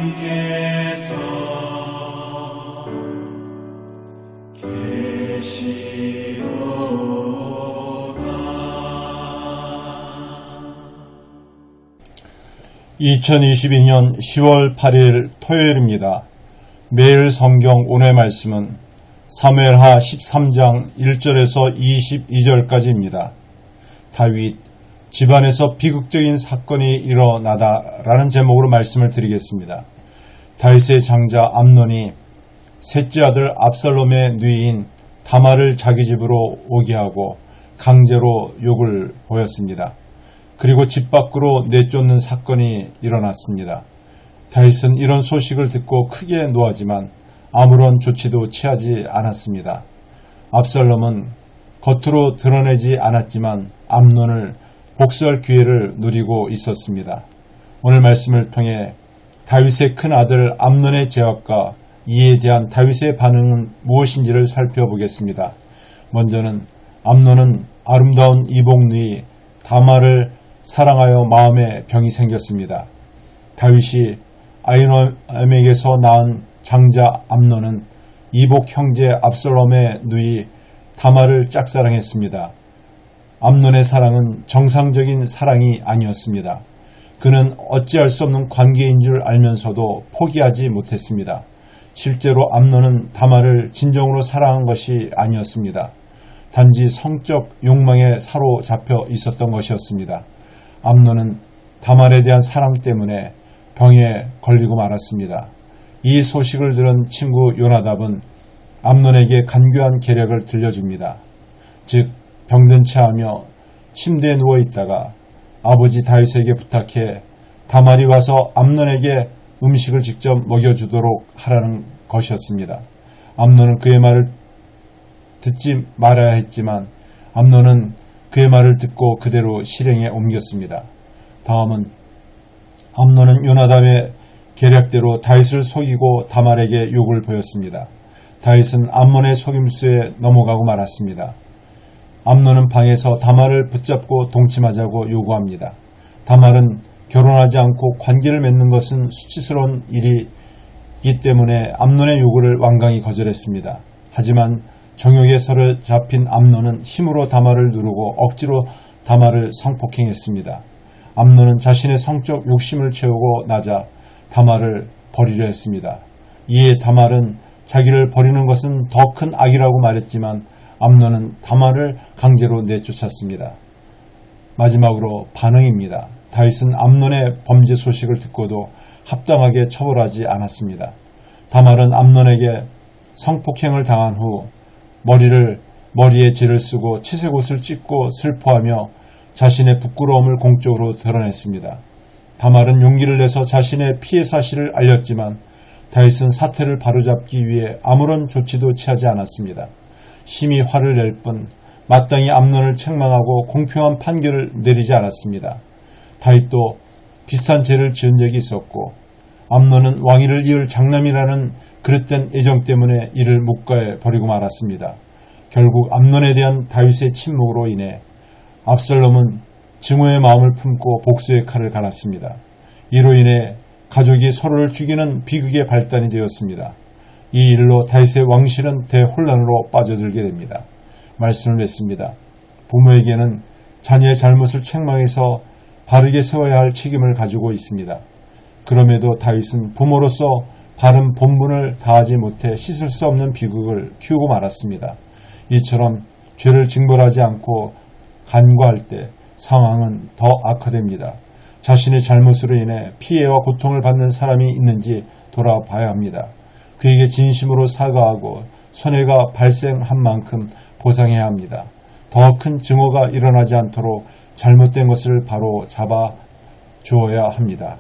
하나님께서 계시도다. 2022년 10월 8일 토요일입니다. 매일 성경 오늘 말씀은 사무엘하 13장 1절에서 22절까지입니다. 다윗, 집안에서 비극적인 사건이 일어나다 라는 제목으로 말씀을 드리겠습니다. 다윗의 장자 암논이 셋째 아들 압살롬의 누이인 다말을 자기 집으로 오게 하고 강제로 욕을 보였습니다. 그리고 집 밖으로 내쫓는 사건이 일어났습니다. 다윗은 이런 소식을 듣고 크게 노하지만 아무런 조치도 취하지 않았습니다. 압살롬은 겉으로 드러내지 않았지만 암논을 복수할 기회를 누리고 있었습니다. 오늘 말씀을 통해 다윗의 큰 아들 암논의 죄악과 이에 대한 다윗의 반응은 무엇인지를 살펴보겠습니다. 먼저는 암논은 아름다운 이복누이 다말을 사랑하여 마음에 병이 생겼습니다. 다윗이 아히노암에게서 낳은 장자 암논은 이복 형제 압살롬의 누이 다말을 짝사랑했습니다. 암논의 사랑은 정상적인 사랑이 아니었습니다. 그는 어찌할 수 없는 관계인 줄 알면서도 포기하지 못했습니다. 실제로 암논은 다말을 진정으로 사랑한 것이 아니었습니다. 단지 성적 욕망에 사로잡혀 있었던 것이었습니다. 암논은 다말에 대한 사랑 때문에 병에 걸리고 말았습니다. 이 소식을 들은 친구 요나답은 암논에게 간교한 계략을 들려줍니다. 즉 병든 채 하며 침대에 누워있다가 아버지 다윗에게 부탁해 다말이 와서 암논에게 음식을 직접 먹여주도록 하라는 것이었습니다. 암논은 그의 말을 듣지 말아야 했지만 암논은 그의 말을 듣고 그대로 실행에 옮겼습니다. 다음은 암논은 요나답의 계략대로 다윗을 속이고 다말에게 욕을 보였습니다. 다윗은 암논의 속임수에 넘어가고 말았습니다. 암논은 방에서 다말을 붙잡고 동침하자고 요구합니다. 다말은 결혼하지 않고 관계를 맺는 것은 수치스러운 일이기 때문에 암논의 요구를 완강히 거절했습니다. 하지만 정욕에 사로잡힌 암논은 힘으로 다말을 누르고 억지로 다말을 성폭행했습니다. 암논은 자신의 성적 욕심을 채우고 나자 다말을 버리려 했습니다. 이에 다말은 자기를 버리는 것은 더 큰 악이라고 말했지만 암논은 다말을 강제로 내쫓았습니다. 마지막으로 반응입니다. 다윗은 암논의 범죄 소식을 듣고도 합당하게 처벌하지 않았습니다. 다말은 암논에게 성폭행을 당한 후 머리에 질을 쓰고 채색 옷을 찢고 슬퍼하며 자신의 부끄러움을 공적으로 드러냈습니다. 다말은 용기를 내서 자신의 피해 사실을 알렸지만 다윗은 사태를 바로잡기 위해 아무런 조치도 취하지 않았습니다. 심히 화를 낼 뿐 마땅히 암논을 책망하고 공평한 판결을 내리지 않았습니다. 다윗도 비슷한 죄를 지은 적이 있었고 암논은 왕위를 이을 장남이라는 그릇된 애정 때문에 이를 묵과에 버리고 말았습니다. 결국 암논에 대한 다윗의 침묵으로 인해 압살롬은 증오의 마음을 품고 복수의 칼을 갈았습니다. 이로 인해 가족이 서로를 죽이는 비극의 발단이 되었습니다. 이 일로 다윗의 왕실은 대혼란으로 빠져들게 됩니다. 말씀을 맺습니다. 부모에게는 자녀의 잘못을 책망해서 바르게 세워야 할 책임을 가지고 있습니다. 그럼에도 다윗은 부모로서 바른 본분을 다하지 못해 씻을 수 없는 비극을 키우고 말았습니다. 이처럼 죄를 징벌하지 않고 간과할 때 상황은 더 악화됩니다. 자신의 잘못으로 인해 피해와 고통을 받는 사람이 있는지 돌아봐야 합니다. 그에게 진심으로 사과하고 손해가 발생한 만큼 보상해야 합니다. 더 큰 증오가 일어나지 않도록 잘못된 것을 바로 잡아 주어야 합니다.